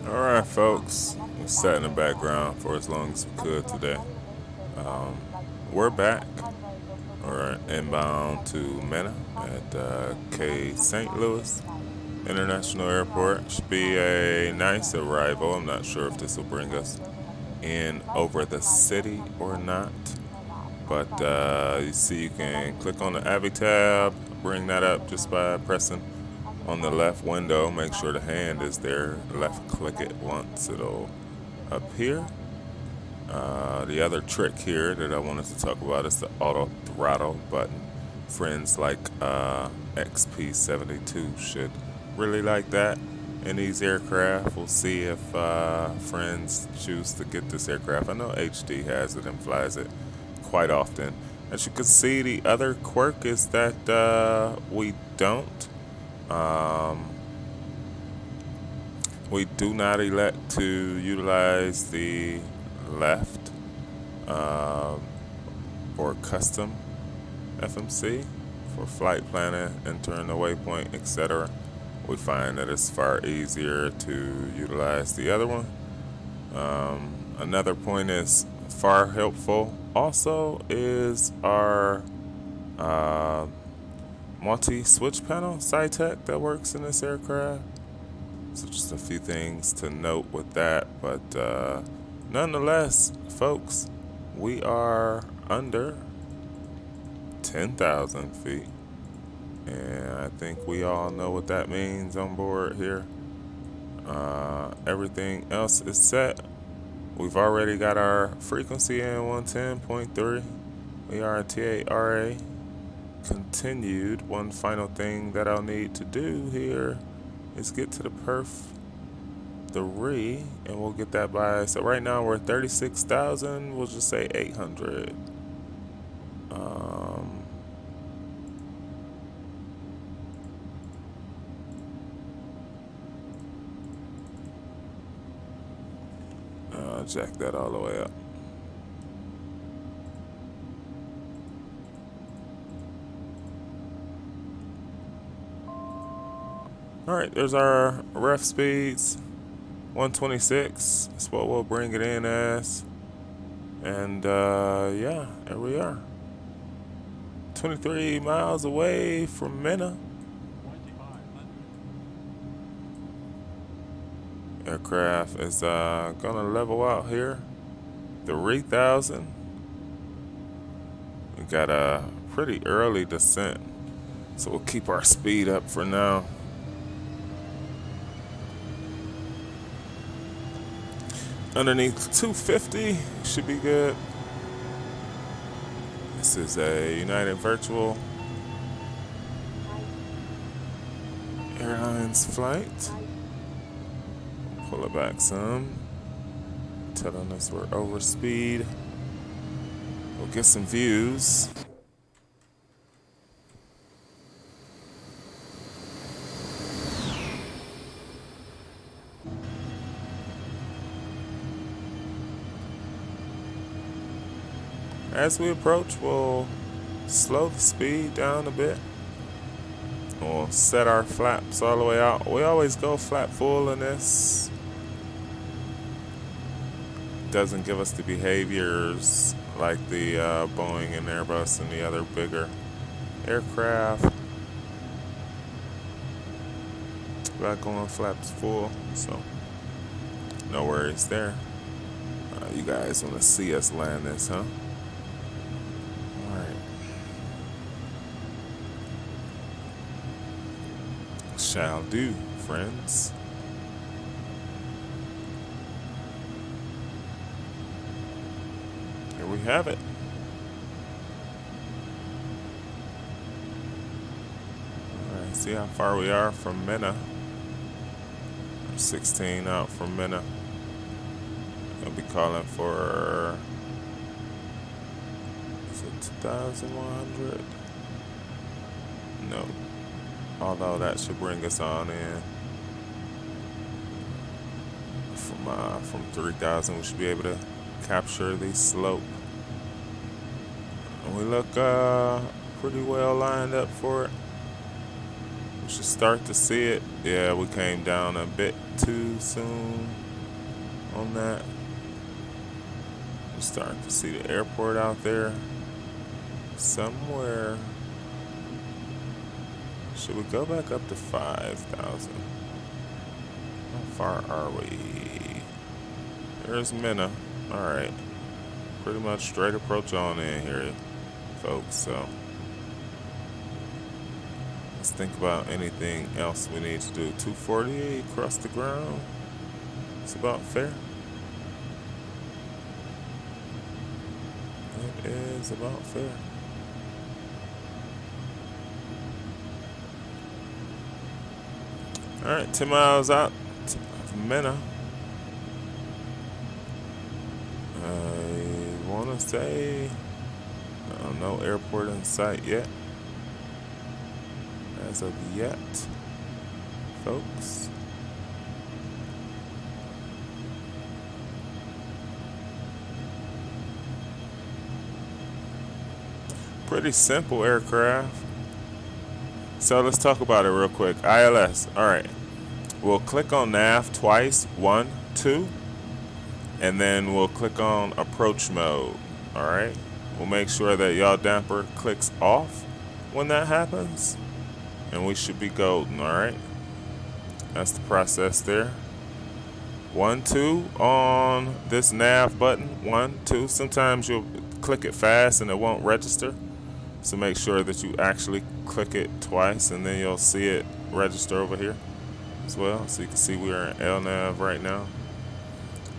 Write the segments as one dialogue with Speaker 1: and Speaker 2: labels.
Speaker 1: Alright, folks, we sat in the background for as long as we could today. Um, we're back. We're inbound to Mena at K St. Louis International Airport. Should be a nice arrival. I'm not sure if this will bring us in over the city or not. But you see, you can click on the Avi tab, bring that up just by pressing on the left window. Make sure the hand is there. Left click it once, it'll appear. The other trick here that I wanted to talk about is the auto throttle button. Friends like XP12 should really like that in these aircraft. We'll see if friends choose to get this aircraft. I know HD has it and flies it quite often. As you can see, the other quirk is that we don't. We do not elect to utilize the left or custom FMC for flight planning, entering the waypoint, etc. We find that it's far easier to utilize the other one. Another point is far helpful also is our multi-switch panel SciTech that works in this aircraft. So just a few things to note with that, but nonetheless, folks, we are under 10,000 feet, and I think we all know what that means on board here. Everything else is set. We've already got our frequency in 110.3. We are at TARA. Continued. One final thing that I'll need to do here is get to the perf 3, and we'll get that by. So right now we're at 36,000. We'll just say 800. Jack that all the way up. Alright, there's our ref speeds. 126. That's what we'll bring it in as. And yeah, there we are. 23 miles away from Mena. Aircraft is gonna level out here. 3,000. We got a pretty early descent, so we'll keep our speed up for now. Underneath 250 should be good. This is a United Virtual Airlines flight. Pull it back some, telling us we're over speed. We'll get some views. As we approach, we'll slow the speed down a bit. We'll set our flaps all the way out. We always go flap full in this. Doesn't give us the behaviors like the Boeing and Airbus and the other bigger aircraft. About going flaps full, so no worries there. You guys want to see us land this, huh? Alright. Shall do, friends. Here we have it. Alright, see how far we are from Mena. 16 out from Mena. I'll be calling for, is it 2,100? No. Although that should bring us on in. From 3,000, we should be able to capture the slope. And we look pretty well lined up for it. We should start to see it. Yeah, we came down a bit too soon on that. We're starting to see the airport out there somewhere. Should we go back up to 5,000? How far are we? There's Mena. Alright. Pretty much straight approach on in here, folks. So let's think about anything else we need to do. 240 across the ground. It's about fair. It is about fair. Alright, 10 miles out of Mena. I want to say no airport in sight yet. As of yet, folks. Pretty simple aircraft. So let's talk about it real quick. ILS. Alright. We'll click on nav twice. 1, 2. And then we'll click on approach mode. Alright. We'll make sure that yaw damper clicks off when that happens. And we should be golden. Alright. That's the process there. 1, 2 on this nav button. 1, 2. Sometimes you'll click it fast and it won't register. So make sure that you actually click it twice and then you'll see it register over here as well. So you can see we're in LNAV right now.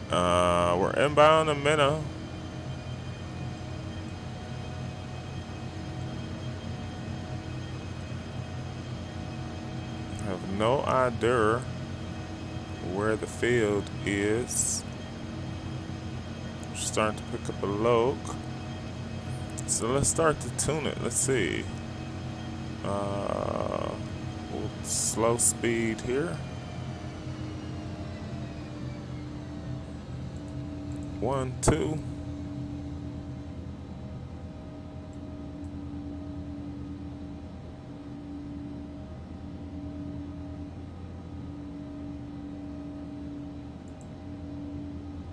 Speaker 1: We're inbound to Mena. I have no idea where the field is. Starting to pick up a loc. So let's start to tune it. Let's see. We'll slow speed here. 1, 2.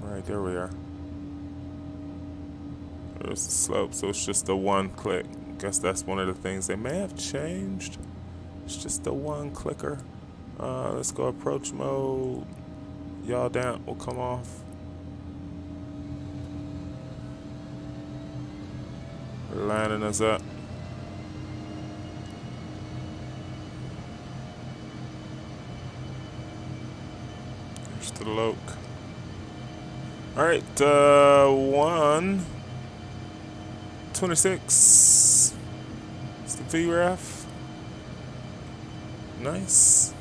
Speaker 1: All right, there we are. There's the slope, so it's just a 1 click. Guess that's one of the things they may have changed. It's just a 1 clicker. Let's go approach mode. Yaw damp will come off. Lining us up. There's the loc. All right, 126. It's the VRAF. Nice.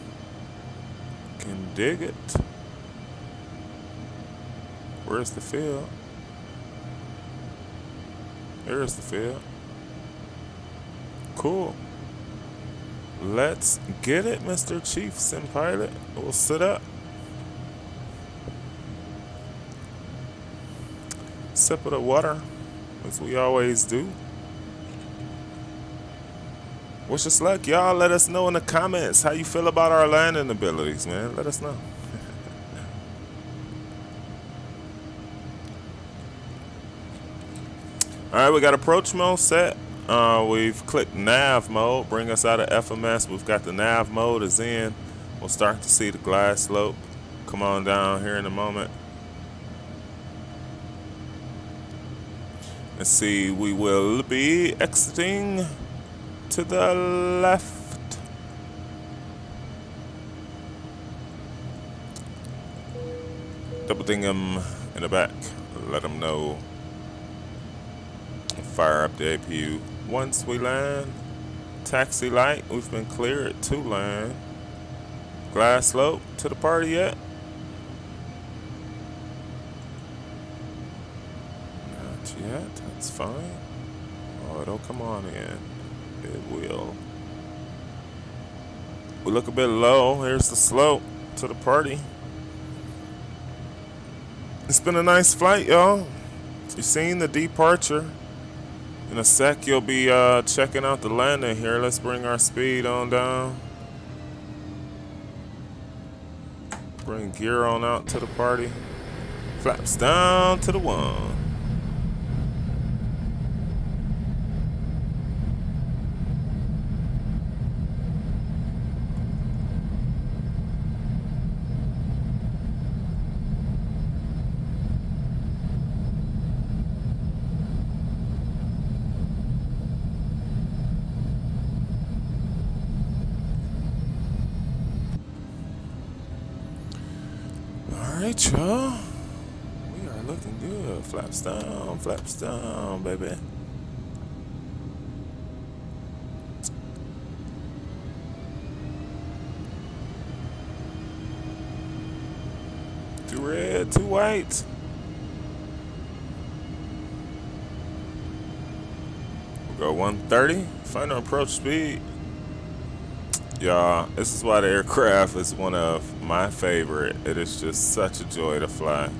Speaker 1: Can dig it. Where's the field? There's the field. Cool. Let's get it, Mr. Chief Sim Pilot. We'll sit up. Sip of the water, as we always do. Wish us luck, y'all. Let us know in the comments how you feel about our landing abilities, man. Let us know. Alright, we got approach mode set. We've clicked nav mode, bring us out of FMS. We've got the nav mode is in. We'll start to see the glide slope come on down here in a moment. Let's see, we will be exiting to the left. Double ding him in the back. Let him know. Fire up the APU once we land. Taxi light, we've been cleared to land. Glide slope to the party yet? Not yet, that's fine. Oh, it'll come on in. It will. We look a bit low. Here's the slope to the party. It's been a nice flight, y'all. You've seen the departure. In a sec, you'll be checking out the landing here. Let's bring our speed on down. Bring gear on out to the party. Flaps down to the 1. Alright, y'all. We are looking good. Flaps down, baby. Two red, two white. We'll go 130. Final approach speed. Y'all, this is why the aircraft is one of my favorite. It is just such a joy to fly.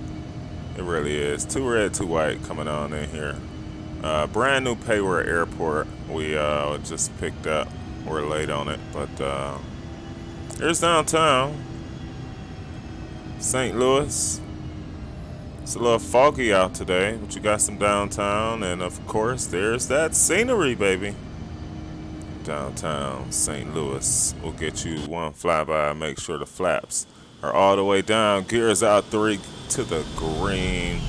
Speaker 1: It really is. Two red, two white coming on in here. Brand new Payware Airport. We just picked up. We're late on it, but here's downtown. St. Louis. It's a little foggy out today, but you got some downtown, and of course, there's that scenery, baby. Downtown St. Louis. We'll get you one flyby. Make sure the flaps are all the way down. Gears out 3 to the green.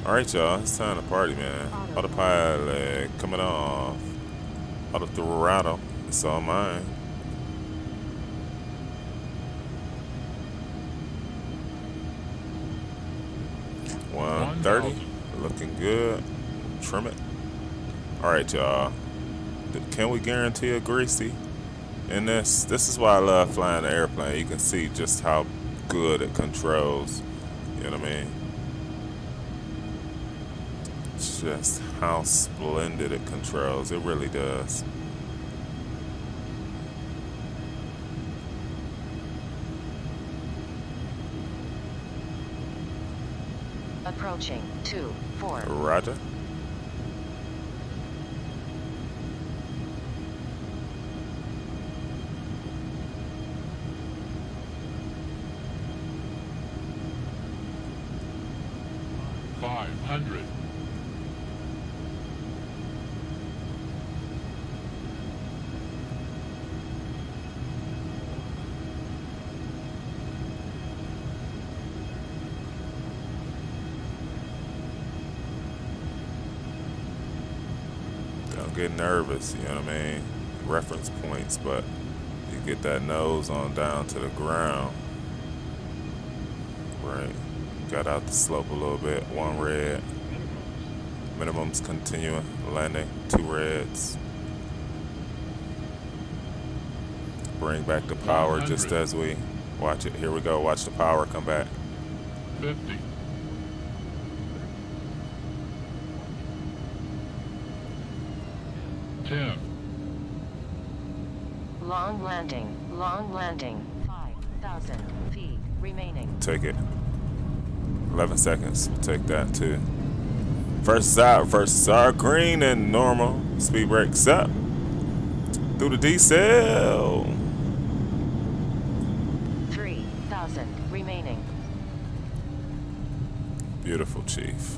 Speaker 1: Alright, y'all. It's time to party, man. Autopilot coming off. Auto throttle. It's all mine. $130. Looking good. Trim it. Alright, y'all. Can we guarantee a greasy in this? This is why I love flying the airplane. You can see just how good it controls. You know what I mean? It's just how splendid it controls. It really does.
Speaker 2: Approaching 2-4.
Speaker 1: Roger.
Speaker 3: $500.
Speaker 1: Don't get nervous, you know what I mean? Reference points, but you get that nose on down to the ground. Right. Got out the slope a little bit. One red. Minimum's continuing. Landing. Two reds. Bring back the power
Speaker 3: 100.
Speaker 1: just as we watch it. Here we go. Watch the power come back.
Speaker 3: 50. $10.
Speaker 2: Long landing. 5,000 feet remaining.
Speaker 1: Take it. 11 seconds. We'll take that too. First out, green and normal. Speed brakes up. Through the decel.
Speaker 2: 3,000 remaining.
Speaker 1: Beautiful, Chief.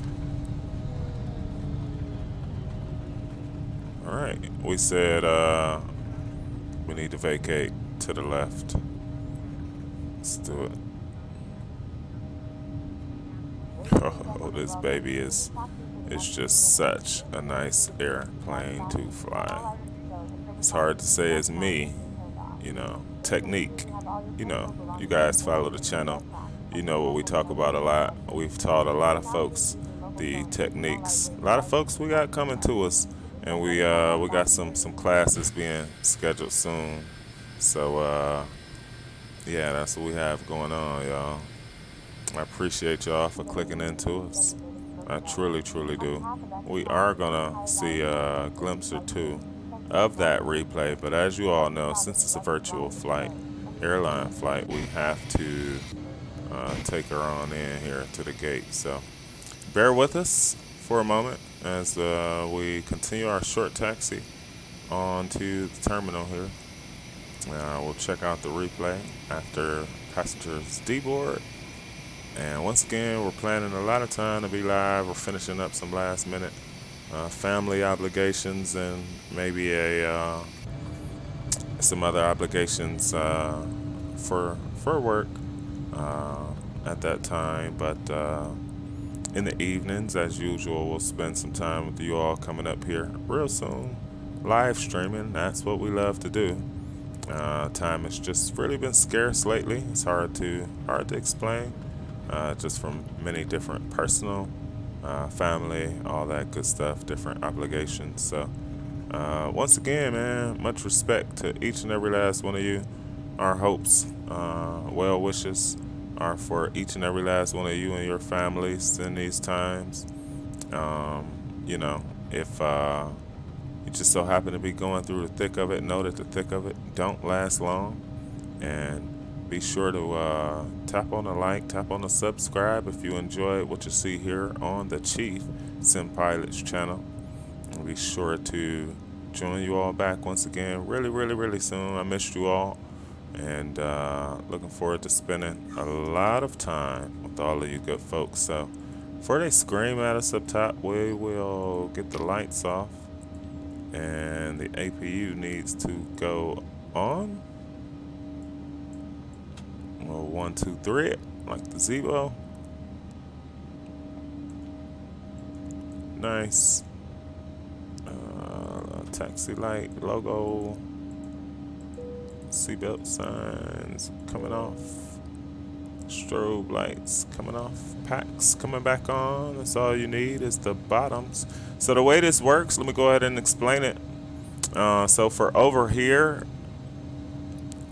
Speaker 1: All right. We said we need to vacate to the left. Let's do it. Oh, this baby is just such a nice airplane to fly. It's hard to say it's me, you know, technique. You know, you guys follow the channel. You know what we talk about a lot. We've taught a lot of folks the techniques. A lot of folks we got coming to us, and we got some classes being scheduled soon. So yeah, that's what we have going on, y'all. I appreciate y'all for clicking into us. I truly, truly do. We are gonna see a glimpse or two of that replay, but as you all know, since it's a virtual flight, airline flight, we have to take her on in here to the gate. So bear with us for a moment as we continue our short taxi on to the terminal here. We'll check out the replay after passengers deboard. And once again, we're planning a lot of time to be live. We're finishing up some last minute family obligations and maybe some other obligations for work at that time. But in the evenings, as usual, we'll spend some time with you all coming up here real soon. Live streaming, that's what we love to do. Time has just really been scarce lately. It's hard to explain, just from many different personal, family, all that good stuff, different obligations. So once again, man, much respect to each and every last one of you. Our hopes, well wishes are for each and every last one of you and your families in these times. If you just so happen to be going through the thick of it, know that the thick of it don't last long. And be sure to tap on the like, tap on the subscribe if you enjoyed what you see here on the Chief Sim Pilots channel. And be sure to join you all back once again really, really, really soon. I missed you all. And looking forward to spending a lot of time with all of you good folks. So before they scream at us up top, we will get the lights off. And the APU needs to go on. Well, 1, 2, 3, like the Zebo. Nice. Taxi light logo. Seatbelt signs coming off. Strobe lights coming off. Packs coming back on. That's all you need is the bottoms. So the way this works, let me go ahead and explain it. So for over here,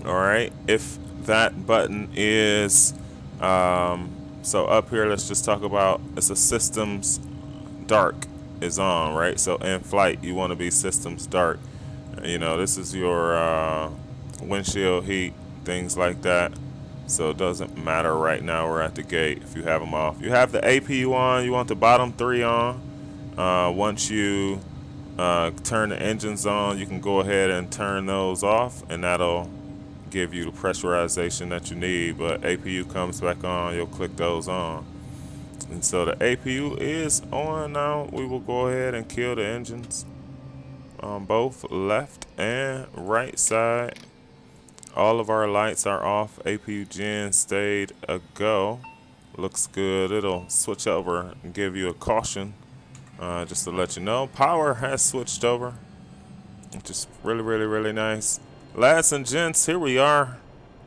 Speaker 1: all right, if that button is, so up here, let's just talk about, it's a systems dark is on, right? So in flight, you want to be systems dark. This is your windshield heat, things like that. So it doesn't matter right now. We're at the gate if you have them off. You have the APU on. You want the bottom 3 on. Once you turn the engines on, you can go ahead and turn those off, and that'll give you the pressurization that you need. But APU comes back on, you'll click those on. And so the APU is on now. We will go ahead and kill the engines on both left and right side. All of our lights are off. APU gen stayed a go. Looks good. It'll switch over and give you a caution, just to let you know. Power has switched over, which is really, really, really nice. Lads and gents, here we are.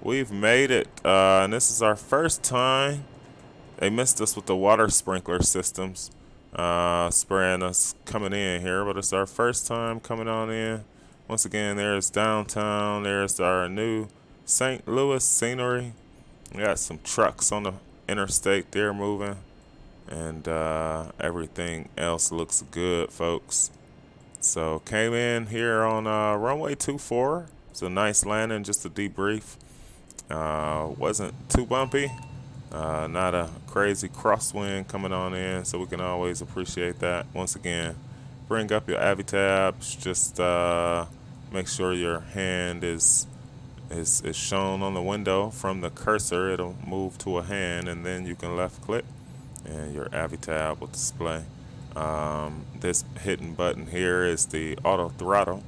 Speaker 1: We've made it. And this is our first time. They missed us with the water sprinkler systems, spraying us coming in here, but it's our first time coming on in. Once again, there's downtown. There's our new St. Louis scenery. We got some trucks on the interstate there moving, and everything else looks good, folks. So came in here on runway 24. It's a nice landing, just a debrief. Wasn't too bumpy. Not a crazy crosswind coming on in, so we can always appreciate that. Once again, bring up your Avi tabs. Just make sure your hand is shown on the window from the cursor. It'll move to a hand, and then you can left click, and your Avi tab will display. This hidden button here is the auto throttle,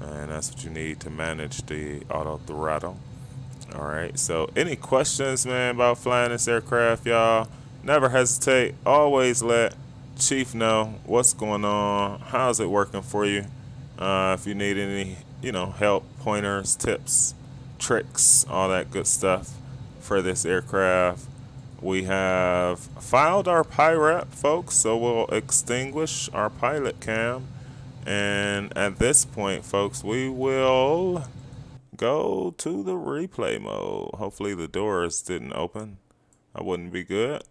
Speaker 1: and that's what you need to manage the auto throttle. All right, so any questions, man, about flying this aircraft, y'all? Never hesitate. Always let Chief know what's going on. How's it working for you? If you need any, help, pointers, tips, tricks, all that good stuff for this aircraft. We have filed our PIREP, folks, so we'll extinguish our pilot cam. And at this point, folks, we will go to the replay mode. Hopefully the doors didn't open. That wouldn't be good.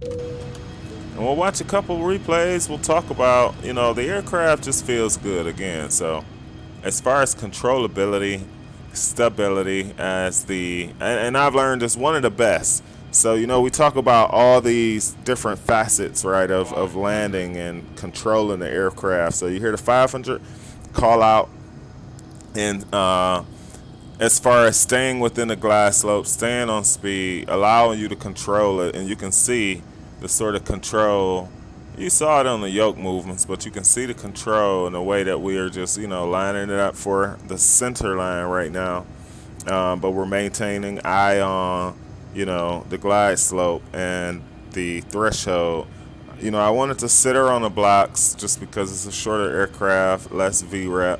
Speaker 1: And we'll watch a couple replays. We'll talk about, the aircraft just feels good again. So as far as controllability, stability, and I've learned it's one of the best. So, we talk about all these different facets, right, of landing and controlling the aircraft. So you hear the 500 call out, and as far as staying within the glide slope, staying on speed, allowing you to control it, and you can see the sort of control. You saw it on the yoke movements, but you can see the control in the way that we are just, lining it up for the center line right now. But we're maintaining eye on, the glide slope and the threshold. I wanted to sit her on the blocks just because it's a shorter aircraft, less VREP,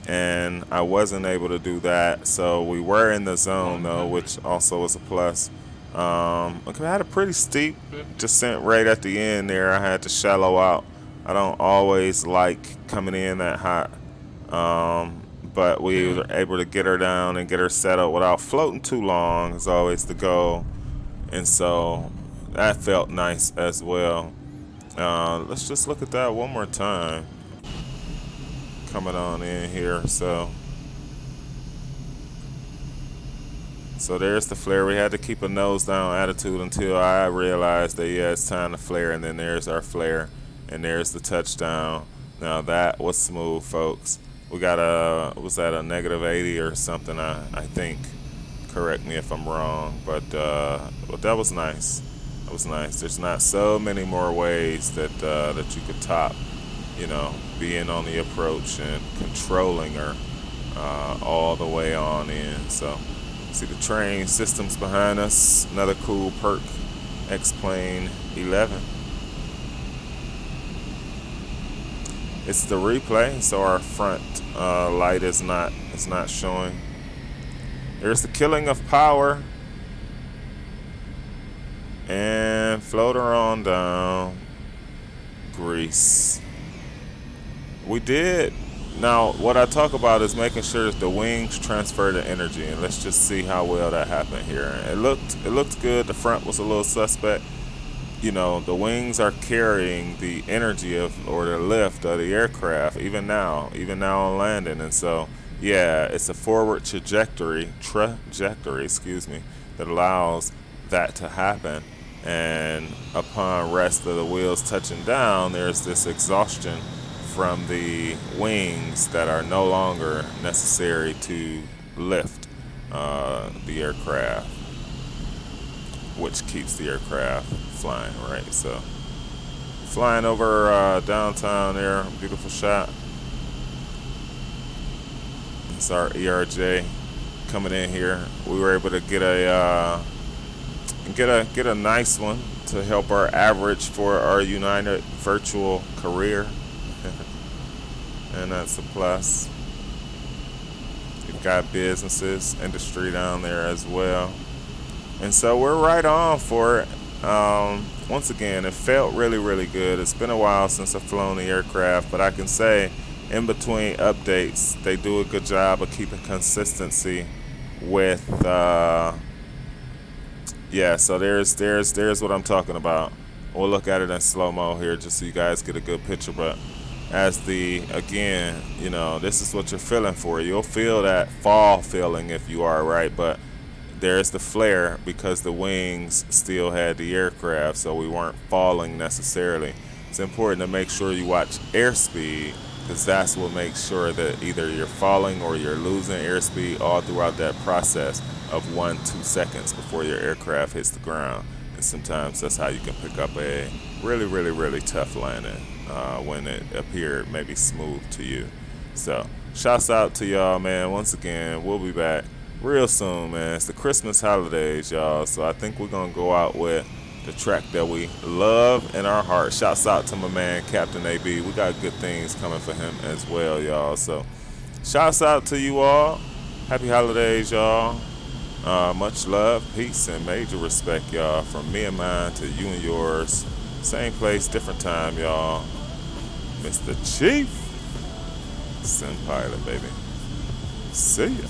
Speaker 1: and I wasn't able to do that. So we were in the zone though, which also was a plus. I had a pretty steep descent right at the end there. I had to shallow out. I don't always like coming in that hot. But we were able to get her down and get her set up without floating too long is always the goal. And so that felt nice as well. Let's just look at that one more time. Coming on in here, so there's the flare. We had to keep a nose down attitude until I realized that it's time to flare, and then there's our flare, and there's the touchdown. Now that was smooth, folks. We got was that a -80 or something? I think. Correct me if I'm wrong, but that was nice. That was nice. There's not so many more ways that you could top, being on the approach and controlling her all the way on in. So, see the train systems behind us. Another cool perk, XP11. It's the replay, so our front light is not showing. There's the killing of power. And float her on down. Grease. We did. Now, what I talk about is making sure that the wings transfer the energy, and let's just see how well that happened here. It looked good. The front was a little suspect. The wings are carrying the energy or the lift of the aircraft, even now on landing, and so it's a forward trajectory, that allows that to happen. And upon rest of the wheels touching down, there's this exhaustion from the wings that are no longer necessary to lift the aircraft, which keeps the aircraft flying, right? So flying over downtown there, beautiful shot. It's our ERJ coming in here. We were able to get a nice one to help our average for our United virtual career. And that's a plus. You've got businesses, industry down there as well. And so we're right on for it. Once again, it felt really, really good. It's been a while since I've flown the aircraft, but I can say in between updates, they do a good job of keeping consistency with, so there's what I'm talking about. We'll look at it in slow-mo here just so you guys get a good picture, but this is what you're feeling for. You'll feel that fall feeling if you are, right? But there's the flare because the wings still had the aircraft, so we weren't falling necessarily. It's important to make sure you watch airspeed, because that's what makes sure that either you're falling or you're losing airspeed all throughout that process of 1-2 seconds before your aircraft hits the ground. And sometimes that's how you can pick up a really, really, really tough landing when it appeared maybe smooth to you. So shouts out to y'all, man. Once again, we'll be back real soon, man. It's the Christmas holidays, y'all, so I think we're gonna go out with the track that we love in our heart. Shouts out to my man Captain AB. We got good things coming for him as well, y'all. So shouts out to you all. Happy holidays, y'all. Much love, peace, and major respect, y'all, from me and mine to you and yours. Same place, different time, y'all. Mr. Chief, Sim Pilot, baby. See ya.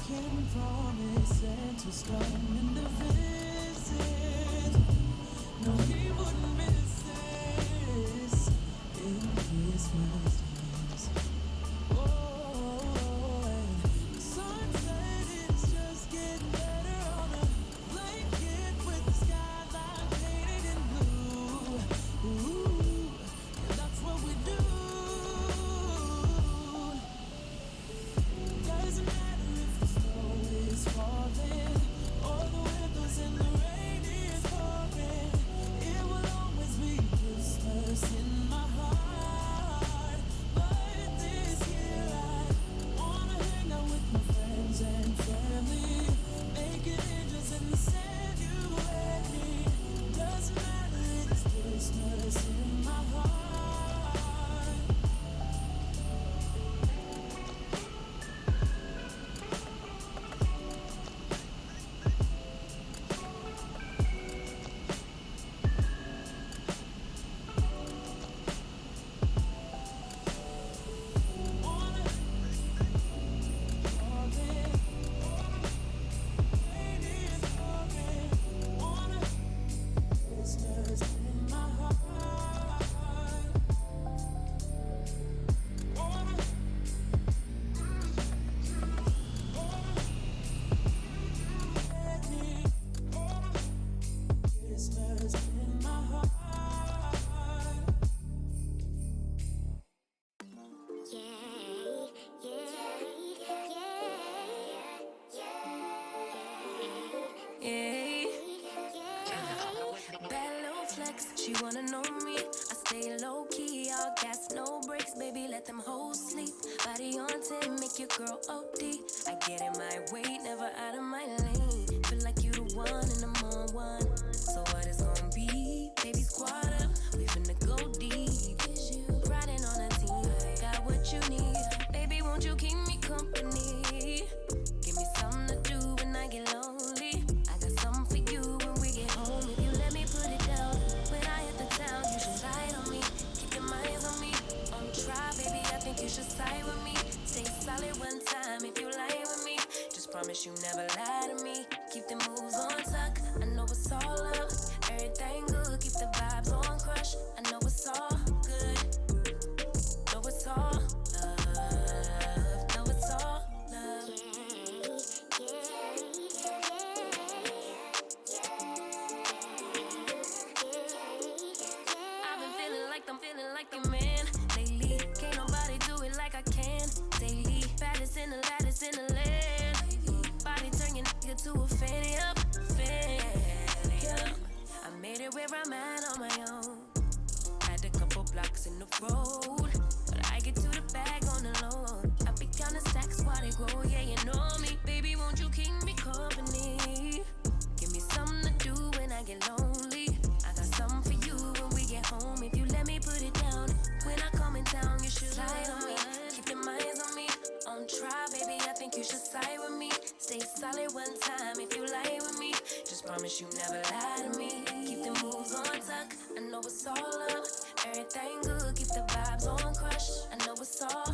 Speaker 3: can promise Santa's coming to visit. No, he wouldn't miss this in Christmas times. Oh, and the sun said it's just getting better on a blanket with the skyline painted in blue. Ooh, and that's what we do. Doesn't matter if the snow is falling or the windows and the rain is pouring. It will always be Christmas in my heart. But this year I wanna hang out with my friends and family, making angels in the sand. You and me. Doesn't matter, it's Christmas in my heart. Bad little flex, she wanna know me. I stay low key, all gas, no brakes, baby, let them hoes sleep. Body on 10, make your girl OD. I get in my way, never out of my lane. Feel like you the one and I'm on one. So what it's gonna be? Baby, squad up, we finna go deep. Riding on a team, got what you need. Baby, won't you keep me company? Give me something to do when I get lonely. I got something for you when we get home. If you let me put it down, when I hit the town, you should slide on me. Keep your minds on me. On try, baby, I think you should side with me. Stay solid one time if you lie with me. Just promise you never lie to me. Keep the moves on tuck. I know it's all love. Everything good. Keep the vibes on crush. I know it's all good. Know it's all love. Know it's all love. I've been feeling like the man lately. Can't nobody do it like I can. Daily, baddest in the land. Body turn your nigga to a fanny up. I made it where I'm at on my own. Had a couple blocks in the road, but I get to the bag on the low. I be counting stacks while they grow, yeah, you know me. Baby, won't you keep me company? Give me something to do when I get lonely. I got something for you when we get home. If you let me put it down, when I come in town, you should slide on me. Keep your minds on me. On try, baby, I think you should side with me. Stay solid one time if you lie with me. Just promise you never lie to me. Keep the moves on tuck. I know it's all love. Everything good, keep the vibes on crush. I know it's all